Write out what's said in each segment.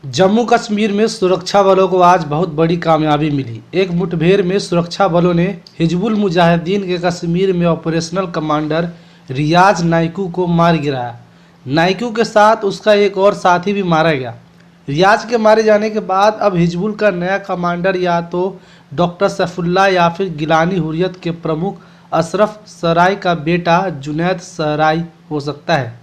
जम्मू कश्मीर में सुरक्षा बलों को आज बहुत बड़ी कामयाबी मिली। एक मुठभेड़ में सुरक्षा बलों ने हिजबुल मुजाहिदीन के कश्मीर में ऑपरेशनल कमांडर रियाज नाइकू को मार गिराया। नाइकू के साथ उसका एक और साथी भी मारा गया। रियाज के मारे जाने के बाद अब हिजबुल का नया कमांडर या तो डॉक्टर सैफुल्लाह या फिर गिलानी हुर्रियत के प्रमुख अशरफ सराय का बेटा जुनैद सराय हो सकता है।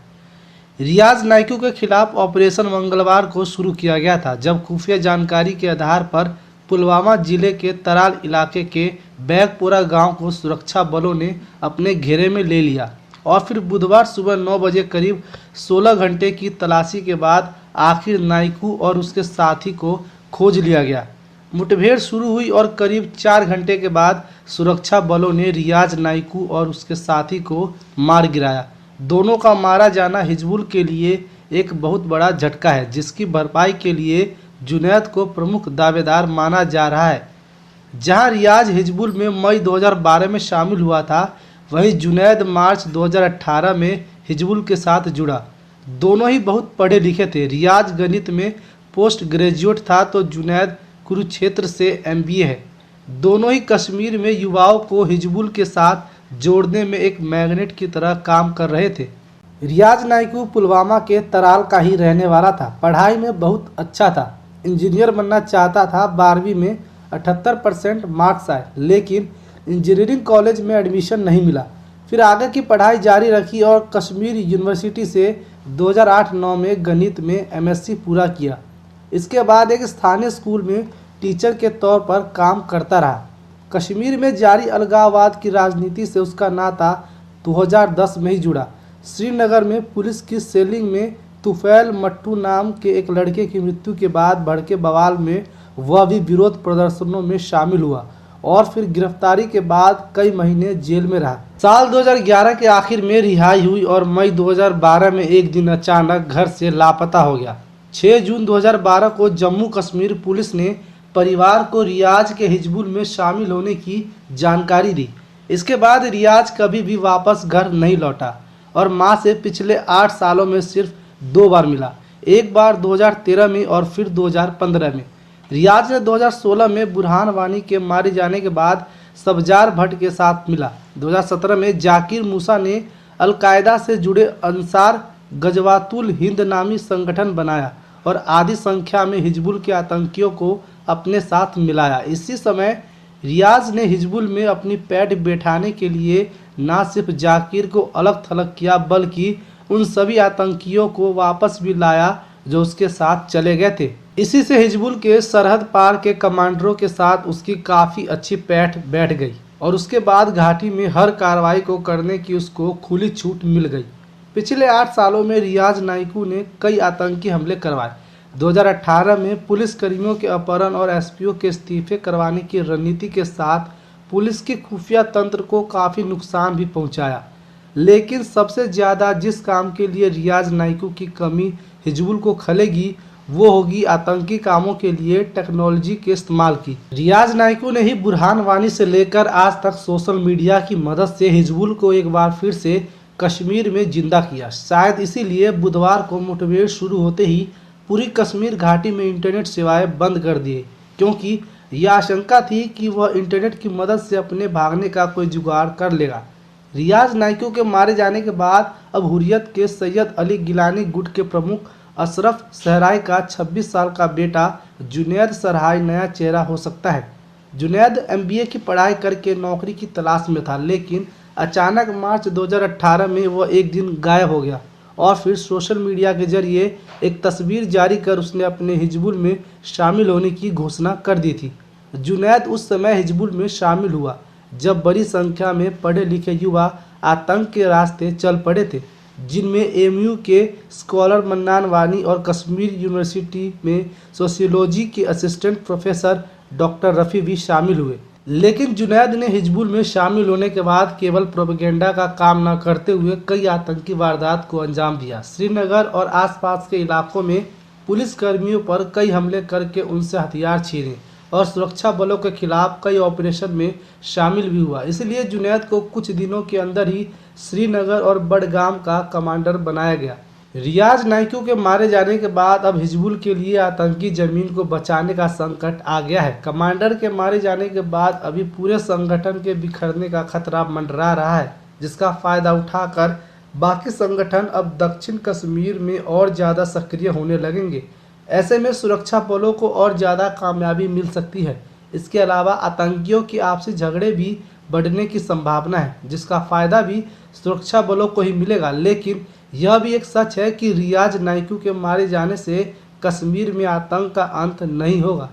रियाज नाइकू के खिलाफ ऑपरेशन मंगलवार को शुरू किया गया था, जब खुफिया जानकारी के आधार पर पुलवामा जिले के तराल इलाके के बैगपोरा गांव को सुरक्षा बलों ने अपने घेरे में ले लिया और फिर बुधवार सुबह 9 बजे करीब 16 घंटे की तलाशी के बाद आखिर नाइकू और उसके साथी को खोज लिया गया। मुठभेड़ शुरू हुई और करीब 4 घंटे के बाद सुरक्षा बलों ने रियाज नाइकू और उसके साथी को मार गिराया। दोनों का मारा जाना हिजबुल के लिए एक बहुत बड़ा झटका है, जिसकी भरपाई के लिए जुनैद को प्रमुख दावेदार माना जा रहा है। जहां रियाज हिजबुल में मई 2012 में शामिल हुआ था, वहीं जुनैद मार्च 2018 में हिजबुल के साथ जुड़ा। दोनों ही बहुत पढ़े लिखे थे। रियाज गणित में पोस्ट ग्रेजुएट था तो जुनैद कुरुक्षेत्र से MBA है। दोनों ही कश्मीर में युवाओं को हिजबुल के साथ जोड़ने में एक मैग्नेट की तरह काम कर रहे थे। रियाज नाइकू पुलवामा के तराल का ही रहने वाला था। पढ़ाई में बहुत अच्छा था, इंजीनियर बनना चाहता था। 12वीं में 78% मार्क्स आए, लेकिन इंजीनियरिंग कॉलेज में एडमिशन नहीं मिला। फिर आगे की पढ़ाई जारी रखी और कश्मीर यूनिवर्सिटी से 2008-9 में गणित में MSc पूरा किया। इसके बाद एक स्थानीय स्कूल में टीचर के तौर पर काम करता रहा। कश्मीर में जारी अलगाववाद की राजनीति से उसका नाता 2010 में ही जुड़ा। श्रीनगर में पुलिस की सेलिंग में तुफैल मट्टू नाम के एक लड़के की मृत्यु के बाद भड़के बवाल में वह भी विरोध प्रदर्शनों में शामिल हुआ और फिर गिरफ्तारी के बाद कई महीने जेल में रहा। साल 2011 के आखिर में रिहाई हुई और मई 2012 में एक दिन अचानक घर से लापता हो गया। 6 जून 2012 को जम्मू कश्मीर पुलिस ने परिवार को रियाज के हिजबुल में शामिल होने की जानकारी दी। इसके बाद रियाज कभी भी वापस घर नहीं लौटा और मां से पिछले 8 सालों में सिर्फ 2 बार मिला, एक बार 2013 में और फिर 2015 में। रियाज ने 2016 में बुरहान वानी के मारे जाने के बाद सब्जार भट्ट के साथ मिला। 2017 में जाकिर मूसा ने अलकायदा से जुड़े अंसार गजवातुल हिंद नामी संगठन बनाया और आधी संख्या में हिजबुल के आतंकियों को अपने साथ मिलाया। इसी समय रियाज ने हिजबुल में अपनी पैठ बैठाने के लिए न सिर्फ जाकिर को अलग थलग किया, बल्कि उन सभी आतंकियों को वापस भी लाया जो उसके साथ चले गए थे। इसी से हिजबुल के सरहद पार के कमांडरों के साथ उसकी काफ़ी अच्छी पैठ बैठ गई और उसके बाद घाटी में हर कार्रवाई को करने की उसको खुली छूट मिल गई। पिछले 8 सालों में रियाज नाइकू ने कई आतंकी हमले करवाए। 2018 में पुलिस कर्मियों के अपहरण और SPO के इस्तीफे करवाने की रणनीति के साथ पुलिस के खुफिया तंत्र को काफ़ी नुकसान भी पहुंचाया। लेकिन सबसे ज़्यादा जिस काम के लिए रियाज नाइकू की कमी हिजबुल को खलेगी, वो होगी आतंकी कामों के लिए टेक्नोलॉजी के इस्तेमाल की। रियाज नाइकू ने ही बुरहान वानी से लेकर आज तक सोशल मीडिया की मदद से हिजबुल को एक बार फिर से कश्मीर में जिंदा किया। शायद इसीलिए बुधवार को मुठभेड़ शुरू होते ही पूरी कश्मीर घाटी में इंटरनेट सेवाएं बंद कर दिए, क्योंकि यह आशंका थी कि वह इंटरनेट की मदद से अपने भागने का कोई जुगाड़ कर लेगा। रियाज नाइकू के मारे जाने के बाद अब हुर्रियत के सैयद अली गिलानी गुट के प्रमुख अशरफ सहराई का 26 साल का बेटा जुनैद सराय नया चेहरा हो सकता है। जुनैद MBA की पढ़ाई करके नौकरी की तलाश में था, लेकिन अचानक मार्च 2018 में वह एक दिन गायब हो गया और फिर सोशल मीडिया के जरिए एक तस्वीर जारी कर उसने अपने हिजबुल में शामिल होने की घोषणा कर दी थी। जुनैद उस समय हिजबुल में शामिल हुआ जब बड़ी संख्या में पढ़े लिखे युवा आतंक के रास्ते चल पड़े थे, जिनमें MU के स्कॉलर मन्नान वानी और कश्मीर यूनिवर्सिटी में सोशियोलॉजी के असिस्टेंट प्रोफेसर डॉक्टर रफ़ी भी शामिल हुए। लेकिन जुनैद ने हिजबुल में शामिल होने के बाद केवल प्रोपेगेंडा का काम न करते हुए कई आतंकी वारदात को अंजाम दिया। श्रीनगर और आसपास के इलाकों में पुलिस कर्मियों पर कई हमले करके उनसे हथियार छीने और सुरक्षा बलों के खिलाफ कई ऑपरेशन में शामिल भी हुआ। इसलिए जुनैद को कुछ दिनों के अंदर ही श्रीनगर और बडगाम का कमांडर बनाया गया। रियाज नाइकू के मारे जाने के बाद अब हिजबुल के लिए आतंकी जमीन को बचाने का संकट आ गया है। कमांडर के मारे जाने के बाद अभी पूरे संगठन के बिखरने का खतरा मंडरा रहा है, जिसका फायदा उठाकर बाकी संगठन अब दक्षिण कश्मीर में और ज़्यादा सक्रिय होने लगेंगे। ऐसे में सुरक्षा बलों को और ज़्यादा कामयाबी मिल सकती है। इसके अलावा आतंकियों की आपसी झगड़े भी बढ़ने की संभावना है, जिसका फायदा भी सुरक्षा बलों को ही मिलेगा। लेकिन यह भी एक सच है कि रियाज नाइकू के मारे जाने से कश्मीर में आतंक का अंत नहीं होगा।